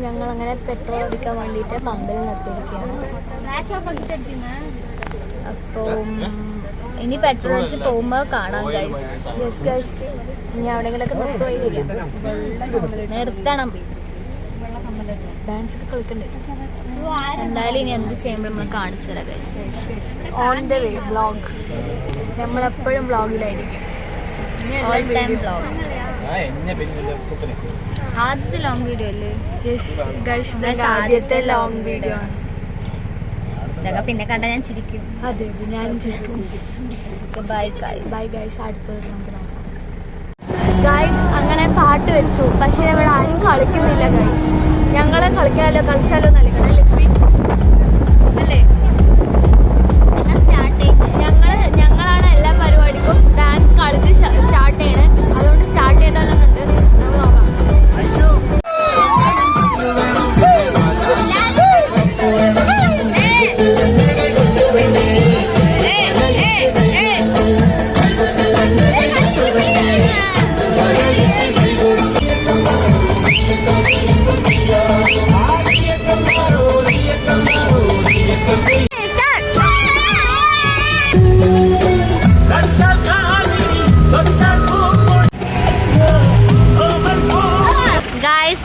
ഞങ്ങൾ അങ്ങനെ പെട്രോൾ അടിക്കാൻ വേണ്ടിയിട്ട് പമ്പിൽ നിർത്തിയിരിക്കുകയാണ്. അപ്പോൾ ഇനി പെട്രോൾ അടിച്ച് പോകുമ്പോൾ കാണാം ഗൈസ്. യെസ് ഗൈസ്, ഇനി എവിടെയെങ്കിലൊക്കെ നിർത്തുമായിരിക്കും. നിർത്തണം, ഡാൻസ് ഒക്കെ കളിക്കണ്ടേ. എന്തായാലും ഇനി എന്ത് ചെയ്യുമ്പോൾ നമ്മൾ കാണിച്ചു തരാം guys. On the way vlog, നമ്മളെപ്പോഴും വ്ളോഗിലായിരിക്കും. All time vlog. ആദ്യത്തെ ലോങ് വീഡിയോ അല്ലേ? ആദ്യത്തെ ലോങ് വീഡിയോ ആണ്. ഇതൊക്കെ പിന്നെ കണ്ട ഞാൻ ചിരിക്കും. അതെ, ഞാനും ചിരിക്കും. ബൈ ഗൈസ്, അടുത്തത് നമുക്ക് നോക്കാം. ഗൈസ് അങ്ങനെ പാട്ട് വെച്ചു, പക്ഷെ ഇവിടെ ആരും കളിക്കുന്നില്ല ഗൈസ്. ഞങ്ങളെ കളിച്ചാലോ നൽകണം അല്ലേ സ്വീറ്റ് അല്ലേ? ഞങ്ങളാണ് എല്ലാ പരിപാടിക്കും ഡാൻസ് കളിച്ച് സ്റ്റാർട്ട് ചെയ്യണത്. അതുകൊണ്ട് സ്റ്റാർട്ട് ചെയ്താലെന്നുണ്ട്, നമുക്ക് നോക്കാം.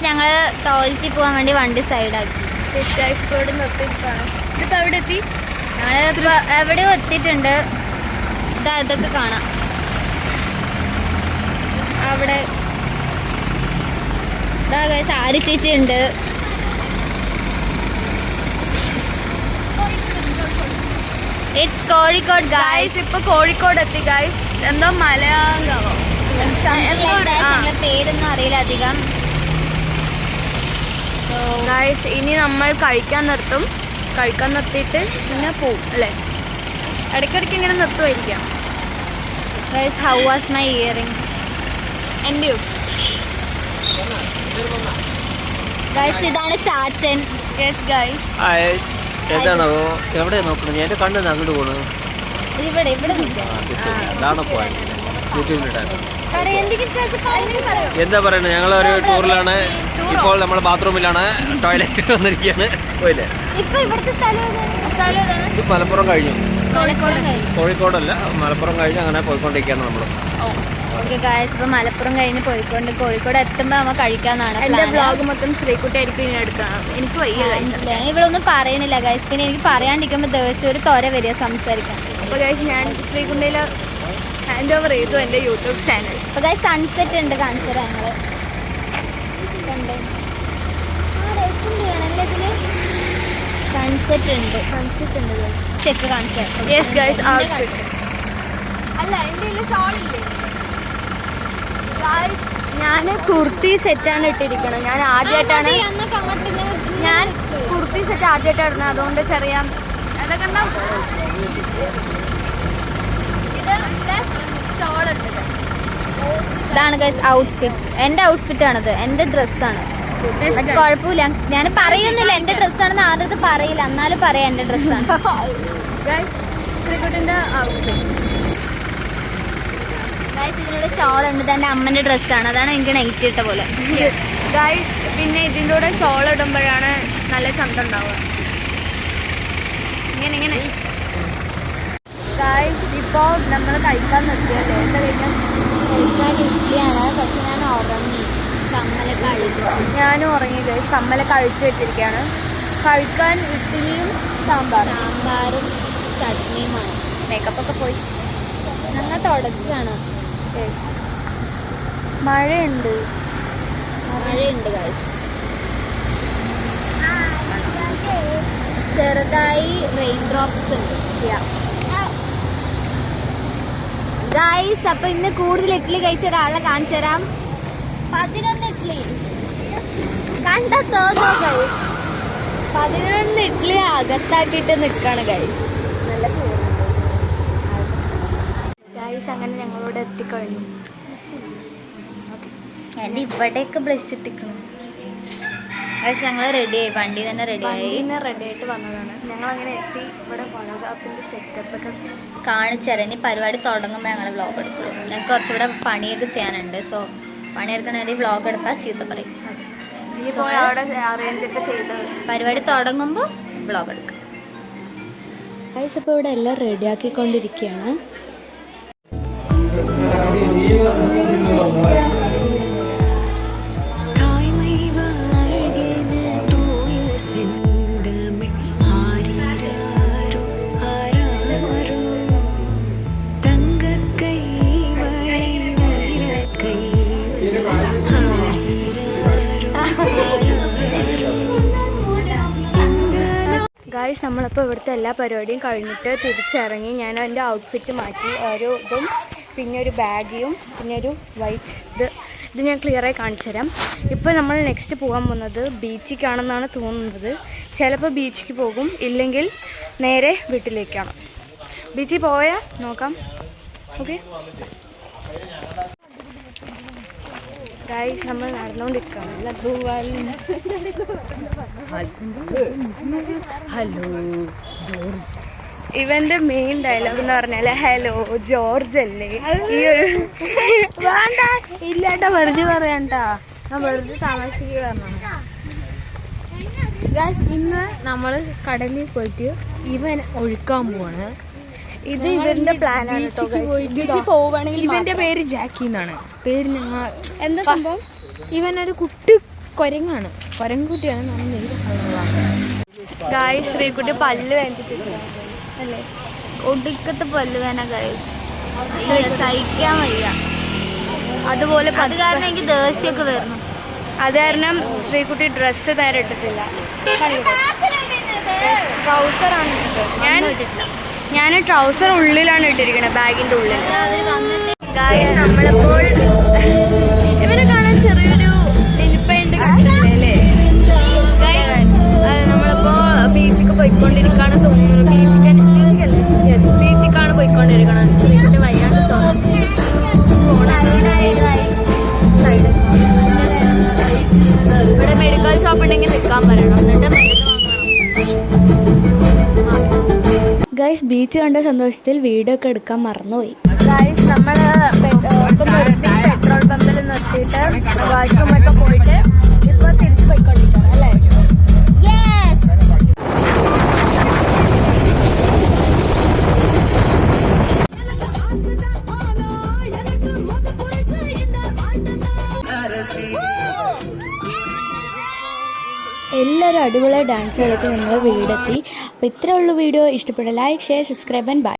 ഞങ്ങള് ടോയ്ലറ്റിൽ പോകാൻ വേണ്ടി വണ്ടി സൈഡാക്കി. ഇപ്പോൾ ഇവിടെ നിർത്തിയിട്ടാണ്. ഇതിപ്പോൾ എവിടെ എത്തി? ഞങ്ങൾ എവിടെയോ എത്തിയിട്ടുണ്ട്. ഇതൊക്കെ കാണാം അവിടെ. സാരി ചേച്ചി ഉണ്ട്. It's Kozhikode guys. ഇപ്പൊ കോഴിക്കോട് എത്തി ഗൈസ്. എന്തോ മലയാളോ പേരൊന്നും അറിയില്ല അധികം. ഗൈസ് ഇനി നമ്മൾ കഴിക്കാൻ നിർത്തിയിട്ട് പിന്നെ പോവും അല്ലേ? ഇടയ്ക്കിടയ്ക്ക് ഇങ്ങനെ നിർത്തുമായിരിക്കാം. Guys, how was my earring? എൻ്റെയോ ഗൈസ്, ഇതാണ് ചാച്ചൻ. Yes guys. ഏതാണോ എവിടെ നോക്കണം? എന്റെ കണ്ണ് അങ്ങോട്ട് പോണു. ഇവിടെ എന്താ പറയുന്നത്? ഞങ്ങളൊരു ടൂറിലാണ്. ഇപ്പോൾ നമ്മൾ ബാത്റൂമിലാണ്. ടോയ്ലറ്റ് വന്നിരിക്കുകയാണ്. പോയില്ലേ? ഇത് മലപ്പുറം കഴിഞ്ഞു. കോഴിക്കോടല്ല, മലപ്പുറം കഴിഞ്ഞ് അങ്ങനെ പോയിക്കൊണ്ടിരിക്കുകയാണ് നമ്മൾ. ഇപ്പൊ മലപ്പുറം കഴിഞ്ഞ് കോഴിക്കോട് എത്തുമ്പോ നമ്മ കഴിക്കാന്നാണ്. എന്റെ ബ്ലോഗ് മൊത്തം ശ്രീകുട്ടി ആയിരിക്കും ഇനി എടുക്കണം. എനിക്ക് ഇവിടെ ഒന്നും പറയണില്ല ഗൈസ്. പിന്നെ എനിക്ക് പറയാണ്ടിരിക്കുമ്പോ ദിവസം ഒരു തൊര വരിക സംസാരിക്കാൻ. അപ്പൊ ഗൈസ് ഞാൻ ശ്രീകുട്ടിയില് ഹാൻഡ് ഓവർ ചെയ്തു എന്റെ യൂട്യൂബ് ചാനൽ. അപ്പൊ ഗൈസ് സൺസെറ്റ് ഉണ്ട്, കാണിച്ചു തരാം. ഞങ്ങള് സൺസെറ്റ് ഉണ്ട് ചെക്ക് കാണിച്ചു തരാം. യെസ് ഗൈസ്, അല്ല എന്റെ ഷോളില്ലേ? ഞാൻ കുർത്തി സെറ്റാണ് ഇട്ടിരിക്കണം. ഞാൻ കുർത്തി സെറ്റ് ആദ്യമായിട്ടാണ് ഇടുന്നത്. അതുകൊണ്ട് ചെറിയ അതൊക്കെ ഇതാണ് ഗൈസ് ഔട്ട്ഫിറ്റ്. എന്റെ ഔട്ട്ഫിറ്റ് ആണത്, എന്റെ ഡ്രസ്സാണ്. കുഴപ്പമില്ല, ഞാൻ പറയുന്നില്ല എന്റെ ഡ്രസ്സാണെന്ന് ആരുടെ അടുത്ത് പറയില്ല. എന്നാലും പറയാം എന്റെ ഡ്രസ്സാണ്. ശ്രീകുട്ടിന്റെ ഔട്ട്ഫിറ്റ് ഗൈസ്. ഇതിനോട് ഷോൾ ഉണ്ട്, എന്റെ അമ്മന്റെ ഡ്രസ്സാണ്. അതാണ് എനിക്ക് നൈറ്റ് ഇട്ട പോലെ ഗൈസ്. പിന്നെ ഇതിൻ്റെ കൂടെ ഷോൾ ഇടുമ്പോഴാണ് നല്ല ചന്തം ഉണ്ടാവുക. ഇങ്ങനെ ഗൈസ്. ഇപ്പോൾ നമ്മൾ കഴിക്കാൻ നിർത്തിയല്ലേ? എന്താ കഴിക്കാൻ ഇഡ്ഡലിയാണ്. പക്ഷെ ഞാൻ ഉറങ്ങി, കമ്മലൊക്കെ അഴിച്ചു. ഞാനും ഉറങ്ങി ഗൈസ്. കമ്മലൊക്കെ അഴിച്ചു വെച്ചിരിക്കുകയാണ്. കഴിക്കാൻ ഇഡ്ഡലിയും സാമ്പാറും ചട്നിയുമാണ്. മേക്കപ്പൊക്കെ പോയി ഞങ്ങൾ തുടച്ചാണ്. മഴയുണ്ട് ഗൈസ്. ചെറുതായി റെയിൻ ഡ്രോപ്സ് ഉണ്ട് ഗൈസ്. അപ്പൊ ഇന്ന് കൂടുതൽ ഇഡ്ഡലി കഴിച്ച ഒരാളെ കാണിച്ചു തരാം. 11 ഇഡ്ഡലി കണ്ട തോന്നോ ഗൈസ്? 11 ഇഡ്ഡലി അകത്താക്കിയിട്ട് നിൽക്കാണ് ഗൈസ്. നല്ല ഗൈസ്. അങ്ങനെ ഞങ്ങളോട് എത്തിക്കഴിഞ്ഞു. എൻ്റെ ഇവിടെയൊക്കെ ബ്ലഷ് ഇട്ടിക്കണം ഗൈസ്. ഞങ്ങൾ റെഡിയായി, വണ്ടി തന്നെ റെഡിയായി വന്നതാണ്. ഞങ്ങൾ അങ്ങനെ എത്തി. ഇവിടെ വളകാപ്പിൻ്റെ സെറ്റപ്പൊക്കെ കാണിച്ചു തരാം. ഇനി പരിപാടി തുടങ്ങുമ്പോൾ ഞങ്ങൾ വ്ളോഗ് എടുക്കുള്ളൂ. ഞങ്ങൾക്ക് കുറച്ചുകൂടെ പണിയൊക്കെ ചെയ്യാനുണ്ട്. സോ പണിയെടുക്കണ വേണ്ടി വ്ളോഗ് എടുത്താൽ ചീത്ത പറയും. ഇനിയിപ്പോൾ അവിടെ അറേഞ്ച് ഒക്കെ ചെയ്ത് പരിപാടി തുടങ്ങുമ്പോൾ ബ്ലോഗ് എടുക്കാം. ഗൈസ് ഇപ്പോൾ ഇവിടെ എല്ലാം റെഡിയാക്കിക്കൊണ്ടിരിക്കുകയാണ്. ഗായ്സ് നമ്മളിപ്പോൾ ഇവിടുത്തെ എല്ലാ പരിപാടിയും കഴിഞ്ഞിട്ട് തിരിച്ചിറങ്ങി. ഞാൻ എൻ്റെ ഔട്ട്ഫിറ്റ് മാറ്റി, ഓരോ ഇതും പിന്നെ ഒരു ബാഗിയും പിന്നെ ഒരു വൈറ്റ് ഇത് ഞാൻ ക്ലിയറായി കാണിച്ചു തരാം. ഇപ്പോൾ നമ്മൾ നെക്സ്റ്റ് പോകാൻ പോകുന്നത് ബീച്ചിലേക്കാണെന്നാണ് തോന്നുന്നത്. ചിലപ്പോൾ ബീച്ചിലേക്ക് പോകും, ഇല്ലെങ്കിൽ നേരെ വീട്ടിലേക്കാണ്. ബീച്ചിൽ പോയാൽ നോക്കാം. ഓക്കെ ഗായ്സ്, നമ്മൾ നടന്നുകൊണ്ടിരിക്കുകയാണ്. Hello George. ഇവന്റെ മെയിൻ ഡയലോഗ് എന്ന് പറഞ്ഞാൽ ഹലോ ജോർജ് അല്ലേ. വേണ്ട ഇല്ലാട്ടാ, വെറുതെ പറയണ്ട, ഞാൻ വെറുതെ താമസിക്കുക പറഞ്ഞു. ഗായ്സ്, ഇന്ന് നമ്മൾ കടലിൽ പോയിട്ട് ഇവൻ ഒഴുക്കാൻ പോവാണ്. ഇത് ഇവന്റെ പ്ലാനാണ്. പോവുകയാണെങ്കിൽ ഇവന്റെ പേര് ജാക്കി എന്നാണ് പേര്. ഞങ്ങൾ എന്താ സംഭവം, ഇവനൊരു കുട്ടി കുരങ്ങാണ്, കുരങ്കുട്ടിയാണ്. ഗായ്സ്, ശ്രീകുട്ടി പല്ല് വേണ്ടിട്ടില്ല അല്ലേ, ഒടുക്കത്തെ പല്ല് വേന ഗായ്സ്, സഹിക്കാൻ വയ്യ. അതുപോലെ അത് കാരണം എനിക്ക് ദേഷ്യമൊക്കെ വരുന്നു. അത് കാരണം ശ്രീകുട്ടി ഡ്രസ്സ് നേരെ ഇട്ടിട്ടില്ല, ട്രൗസറാണ് ഇട്ടിട്ട്. ഞാൻ ട്രൗസർ ഉള്ളിലാണ് ഇട്ടിരിക്കുന്നത്, ബാഗിന്റെ ഉള്ളിൽ. നമ്മളിപ്പോൾ ഇവരെ കാണാൻ ചെറിയൊരു ലിലിപ്പയുണ്ട് കണ്ടില്ലേ. നമ്മളിപ്പോ ബീച്ചിക്ക് പോയിക്കൊണ്ടിരിക്കുകയാണ് തോന്നുന്നു. ബീച്ചിക്കാണ് പോയിക്കൊണ്ടിരിക്കണം. ശ്രീകുട്ടി വയ്യാണ്ട് ഇവിടെ മെഡിക്കൽ ഷോപ്പ് ഉണ്ടെങ്കിൽ നിൽക്കാൻ പറയണം, എന്നിട്ട് മരുന്ന് വാങ്ങണം. ഗൈസ്, ബീച്ച് കണ്ട സന്തോഷത്തിൽ വീഡിയോ ഒക്കെ എടുക്കാൻ മറന്നുപോയി. ഗൈസ്, നമ്മൾ പെട്രോൾ പമ്പിൽ നിർത്തിയിട്ട് വാഷ്റൂമൊക്കെ പോയിട്ട് ഇപ്പോൾ തിരിച്ച് പോയിക്കൊണ്ടിരിക്കണം അല്ലേ. എല്ലാവരും അടിപൊളിയായി ഡാൻസ് കളിച്ച് ഞങ്ങൾ വീടെത്തി. അപ്പോൾ ഇത്രയുള്ള വീഡിയോ ഇഷ്ടപ്പെട്ട like, share, subscribe and by.